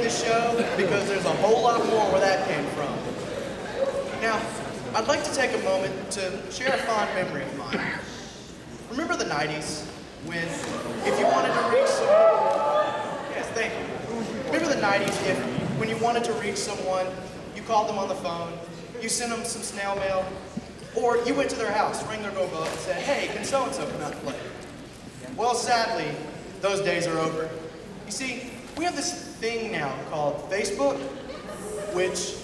the show because there's a whole lot more where that came from. Now, I'd like to take a moment to share a fond memory of mine. Remember the 90s when, if you wanted to reach someone, yes, thank you. Remember the 90s when you wanted to reach someone, you called them on the phone, you sent them some snail mail, or you went to their house, rang their doorbell, and said, hey, can so-and-so come out and play? Well, sadly, those days are over. You see, we have this thing now called Facebook, which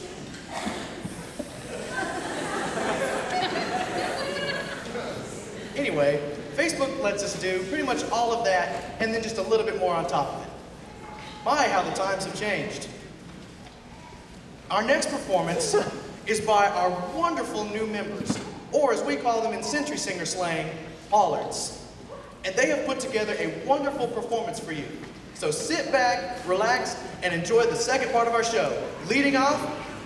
anyway, Facebook lets us do pretty much all of that and then just a little bit more on top of it. My, how the times have changed. Our next performance is by our wonderful new members, or as we call them in Century Singer slang, Pollards. And they have put together a wonderful performance for you. So sit back, relax, and enjoy the second part of our show. Leading off,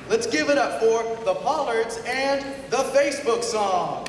let's give it up for the Pollards and the Facebook song.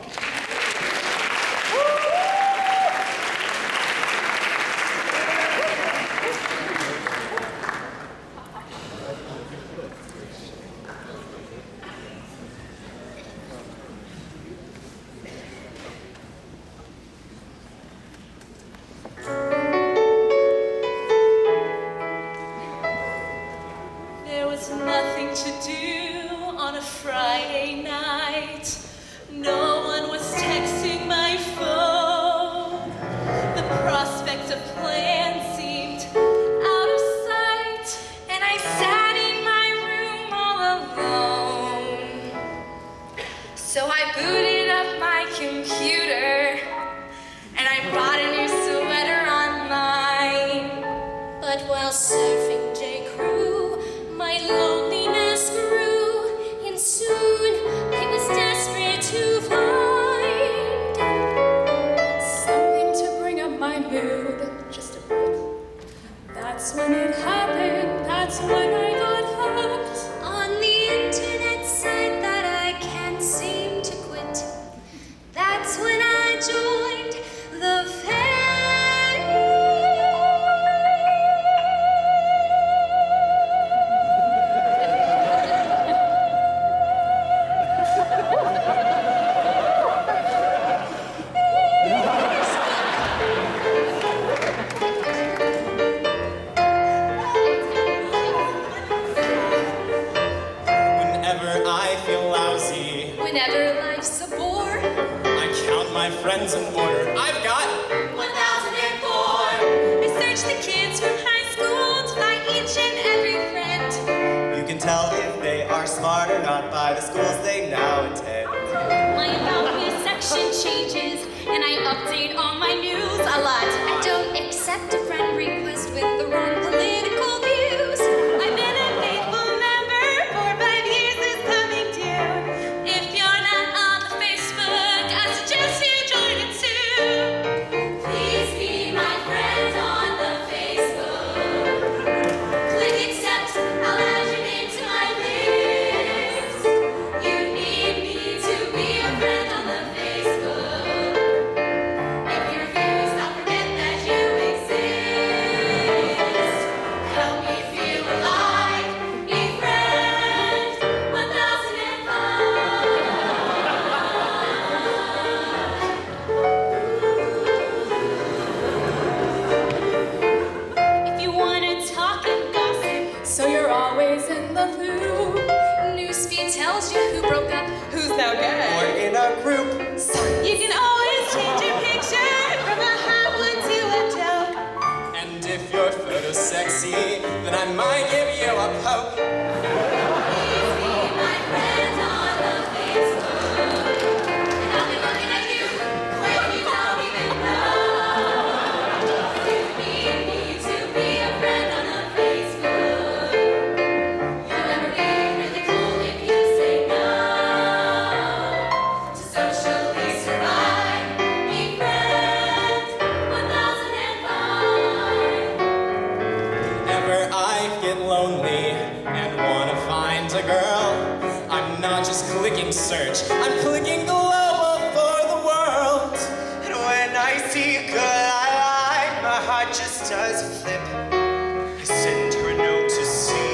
Just does flip. I send her a note to see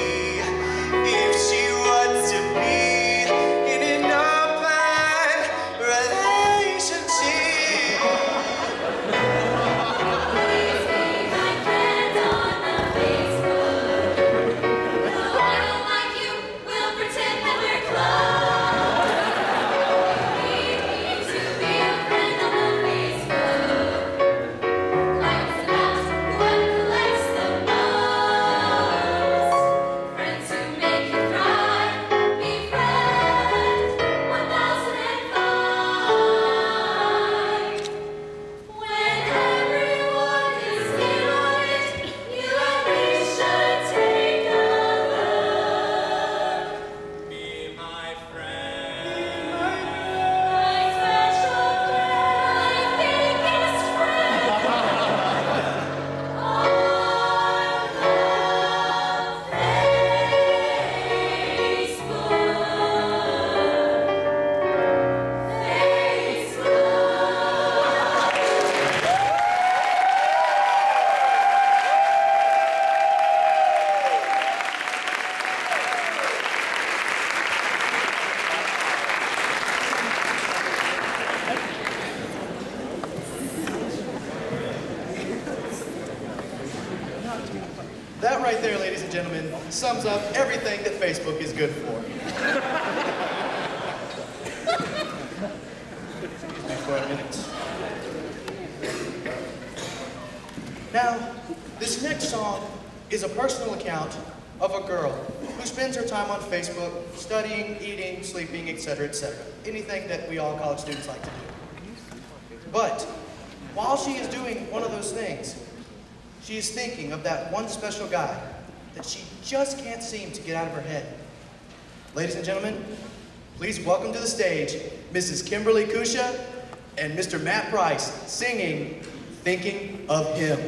right there, ladies and gentlemen, sums up everything that Facebook is good for. Excuse me for a minute. Now, this next song is a personal account of a girl who spends her time on Facebook studying, eating, sleeping, etc., etc. Anything that we all college students like to do. But while she is doing one of those things, she is thinking of that one special guy that she just can't seem to get out of her head. Ladies and gentlemen, please welcome to the stage Mrs. Kimberly Kusha and Mr. Matt Price singing Thinking of Him.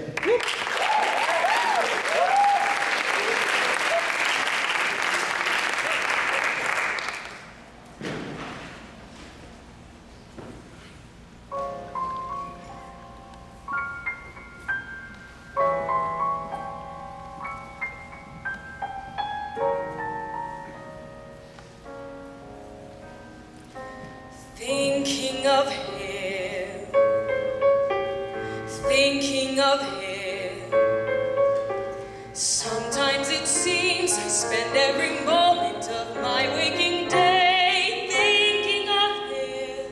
Thinking of him, thinking of him. Sometimes it seems I spend every moment of my waking day thinking of him,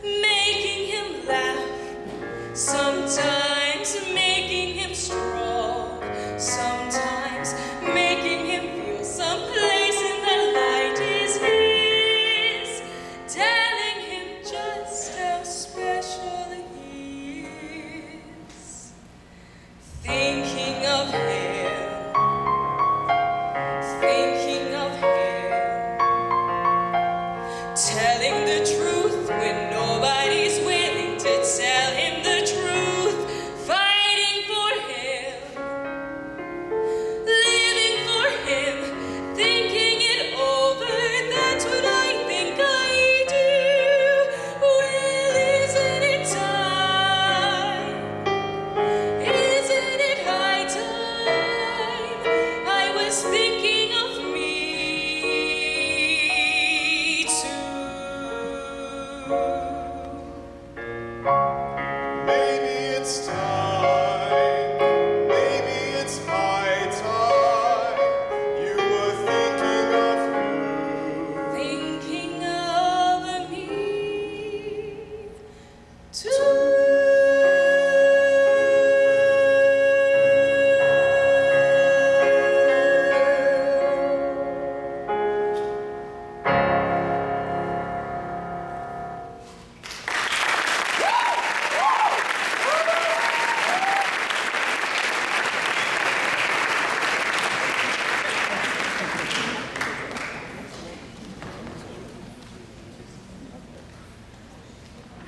making him laugh, sometimes making him strong, sometimes making him feel someplace in the light is his, telling him just how special he is. Thinking of him, thinking of him, telling the truth when nobody's willing to tell him the truth, fighting for him, living for him, thinking it over, that's what I think I do. Well, isn't it time? Isn't it high time? I was thinking of me too. Maybe it's time, maybe it's high time. You were thinking of who? Thinking of me too.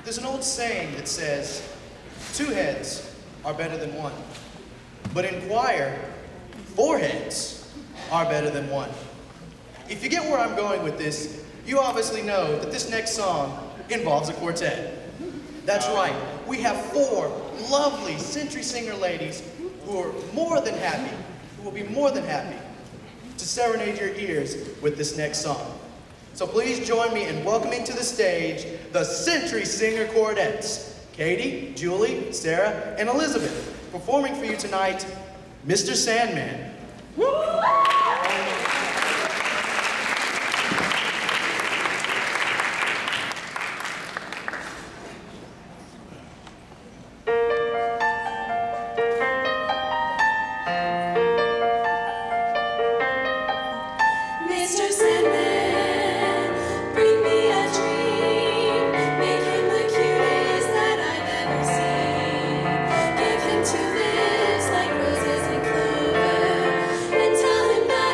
There's an old saying that says, 2 heads are better than 1. But in choir, 4 heads are better than 1. If you get where I'm going with this, you obviously know that this next song involves a quartet. That's right, we have 4 lovely Century Singer ladies who are more than happy, who will be more than happy to serenade your ears with this next song. So please join me in welcoming to the stage the Century Singer Quartets, Katie, Julie, Sarah, and Elizabeth. Performing for you tonight, Mr. Sandman. Mr. Sandman, bring me a dream. Make him the cutest that I've ever seen. Give him 2 lips like roses and clover, and tell him that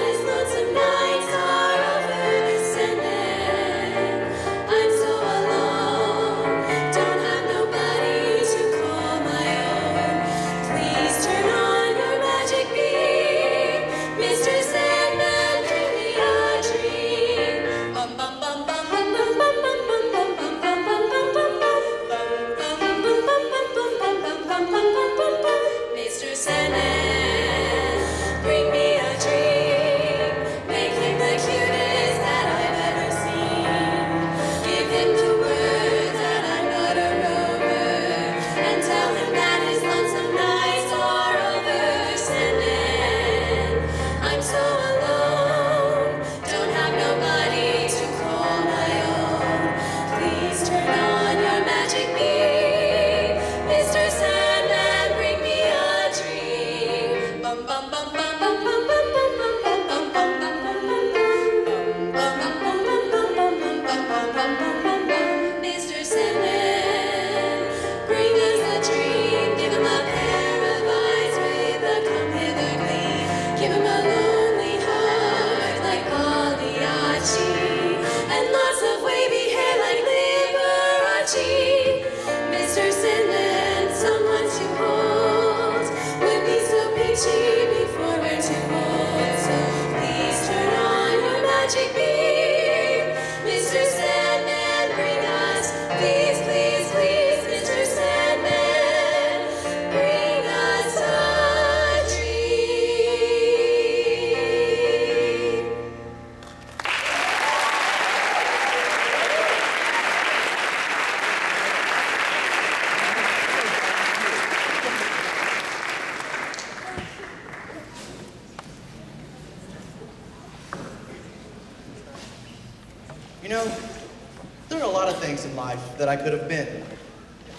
life that I could have been.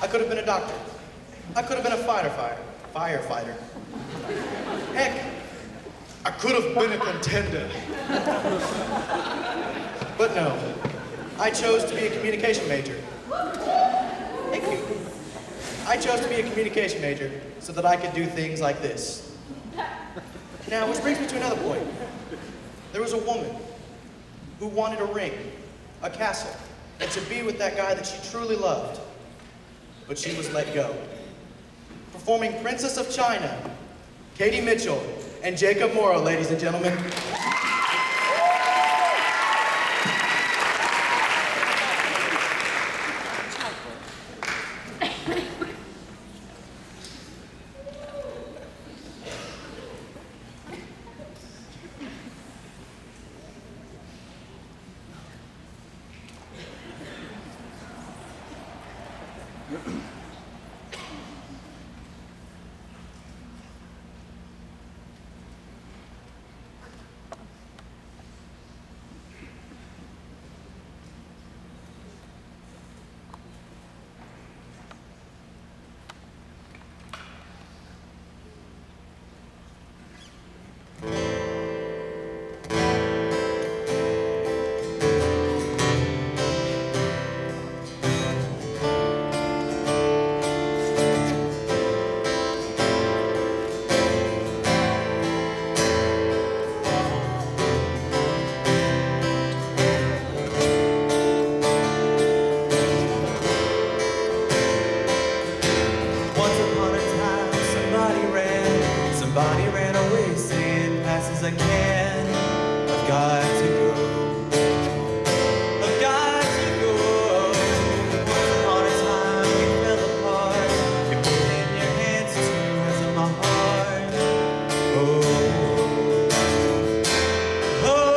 I could have been a doctor. I could have been a firefighter. Heck, I could have been a contender. But no, I chose to be a communication major. Thank you. I chose to be a communication major so that I could do things like this. Now, which brings me to another point. There was a woman who wanted a ring, a castle, and to be with that guy that she truly loved. But she was let go. Performing Princess of China, Katie Mitchell and Jacob Morrow, ladies and gentlemen. Somebody ran away saying, fast as I can, I've got to go. I've got to go. Once upon a time we fell apart. You put in your hands two hands in my heart. Oh, oh, oh.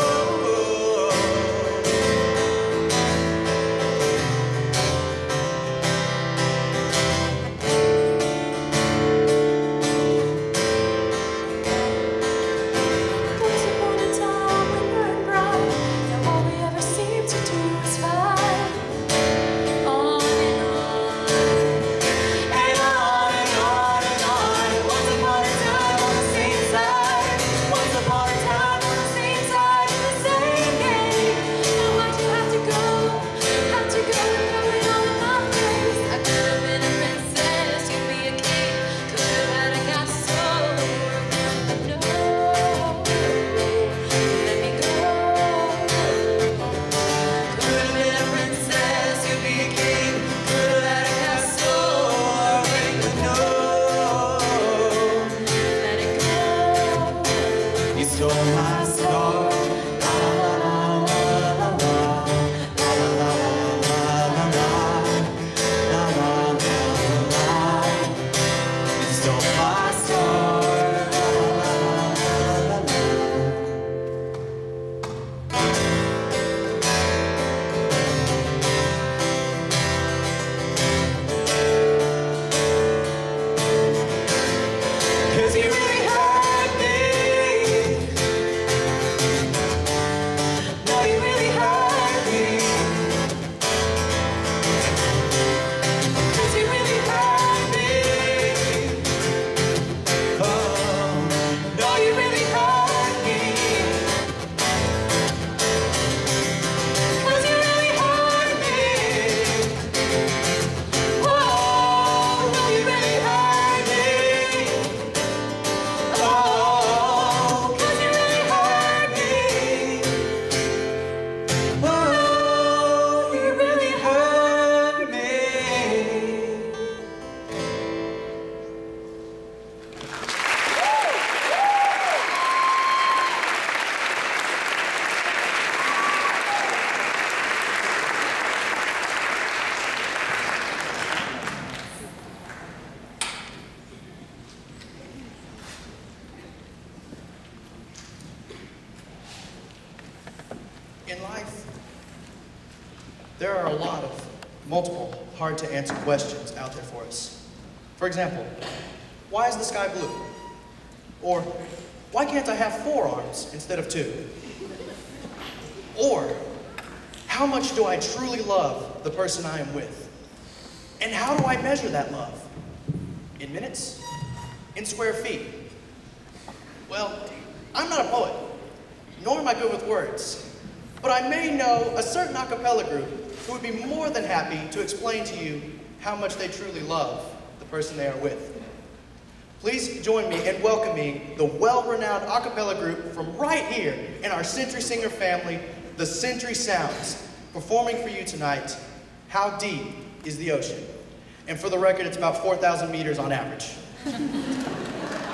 In life, there are a lot of multiple hard-to-answer questions out there for us. For example, why is the sky blue? Or, why can't I have 4 arms instead of 2? Or, how much do I truly love love the person I am with. And how do I measure that love? In minutes? In square feet? Well, I'm not a poet, nor am I good with words, but I may know a certain a cappella group who would be more than happy to explain to you how much they truly love the person they are with. Please join me in welcoming the well-renowned a cappella group from right here in our Century Singer family, the Century Sounds, performing for you tonight, How Deep is the Ocean? And for the record, it's about 4,000 meters on average.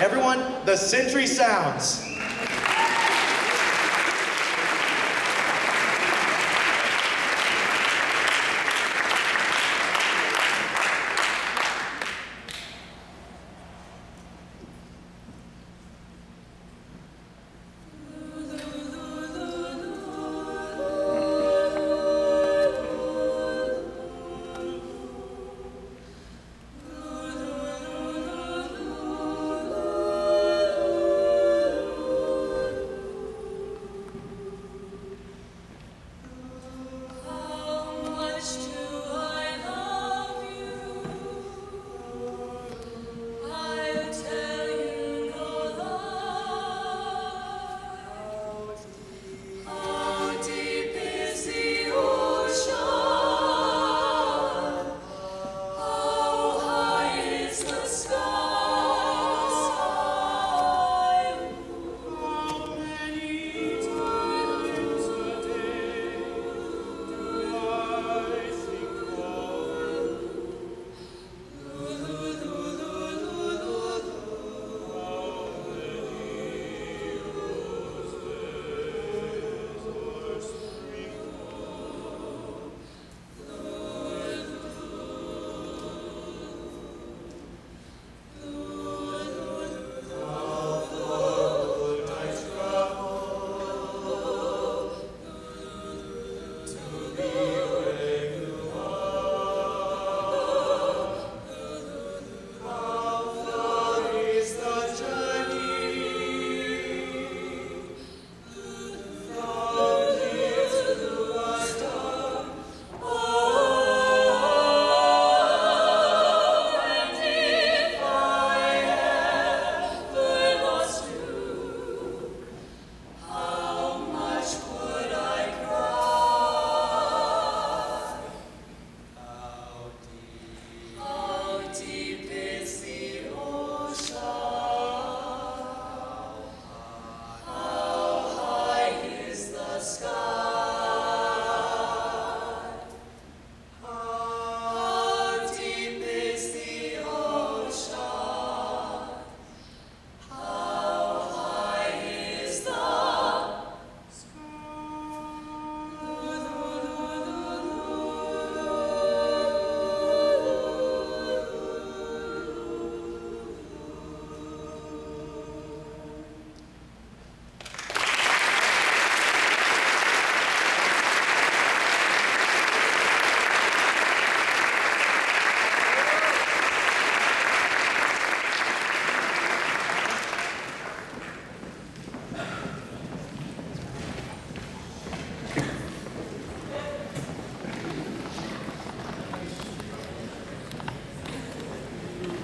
Everyone, the Century Sounds.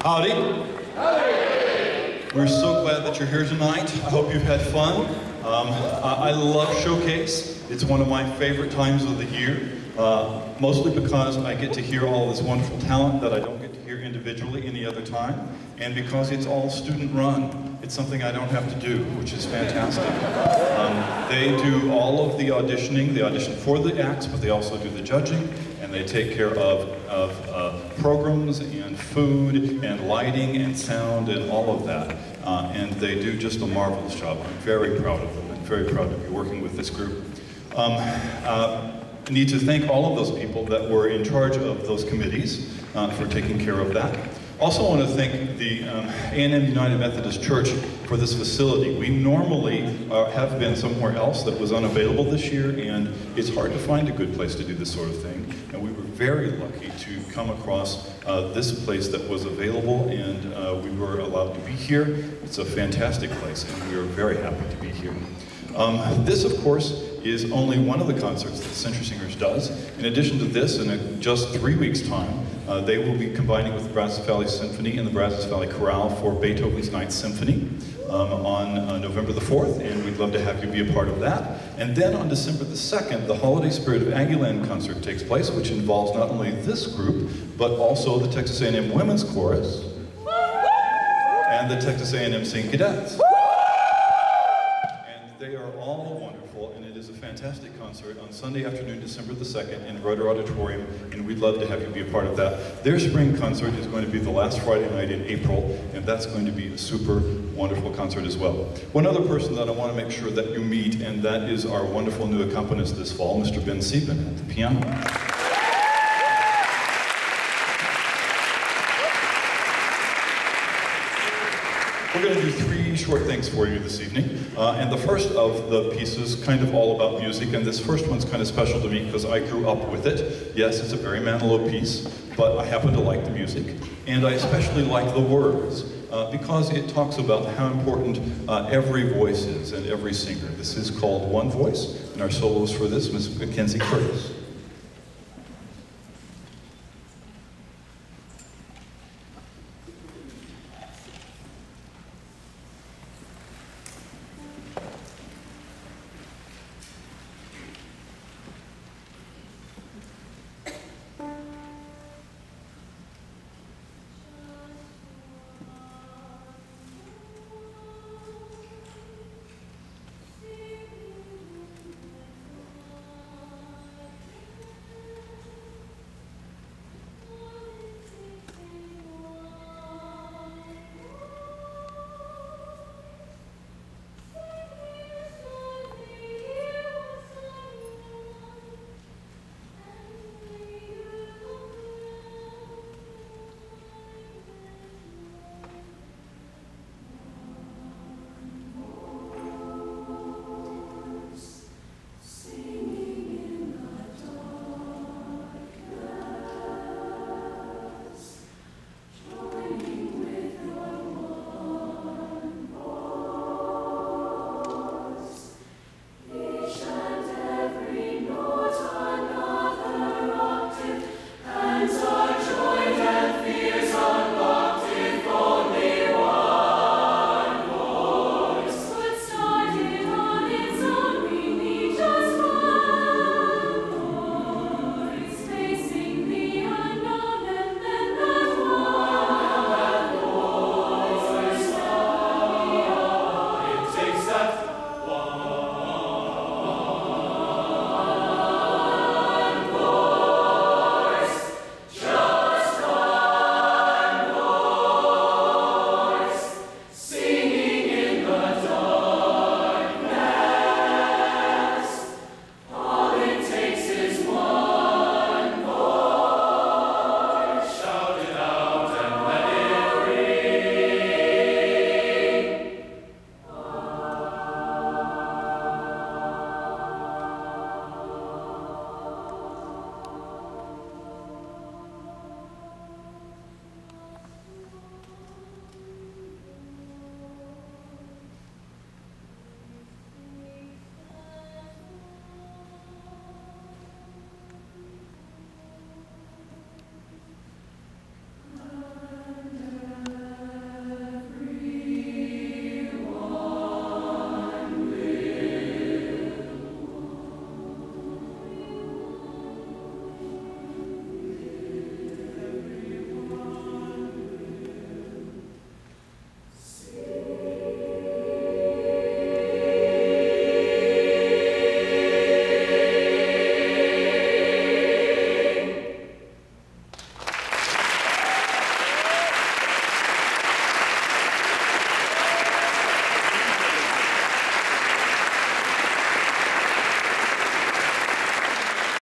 Howdy. We're so glad that you're here tonight. I hope you've had fun. I love Showcase. It's one of my favorite times of the year, mostly because I get to hear all this wonderful talent that I don't get to hear individually any other time, and because it's all student run. It's something I don't have to do, which is fantastic. They do all of the auditioning. They audition for the acts, but they also do the judging, and they take care of programs and food and lighting and sound and all of that. And they do just a marvelous job. I'm very proud of them and very proud to be working with this group. I need to thank all of those people that were in charge of those committees for taking care of that. Also want to thank the A&M United Methodist Church for this facility. We normally have been somewhere else that was unavailable this year, and it's hard to find a good place to do this sort of thing. And we were very lucky to come across this place that was available, and we were allowed to be here. It's a fantastic place, and we are very happy to be here. This, of course, is only one of the concerts that Century Singers does. In addition to this, in just 3 weeks' time, they will be combining with the Brazos Valley Symphony and the Brazos Valley Chorale for Beethoven's Ninth Symphony on November the 4th, and we'd love to have you be a part of that. And then on December the 2nd, the Holiday Spirit of Aggieland concert takes place, which involves not only this group, but also the Texas A&M Women's Chorus and the Texas A&M Sing Cadets. And they are all wonderful, and it is a fantastic concert on Sunday afternoon, December the 2nd in Rudder Auditorium, and we'd love to have you be a part of that. Their spring concert is going to be the last Friday night in April, and that's going to be a super wonderful concert as well. One other person that I want to make sure that you meet, and that is our wonderful new accompanist this fall, Mr. Ben Sieben at the piano. We're going to do 3 short things for you this evening, and the first of the pieces kind of all about music, and this first one's kind of special to me because I grew up with it. Yes, it's a Barry Manilow piece, but I happen to like the music, and I especially like the words because it talks about how important every voice is and every singer. This is called One Voice, and our soloist for this, Ms. Mackenzie Curtis.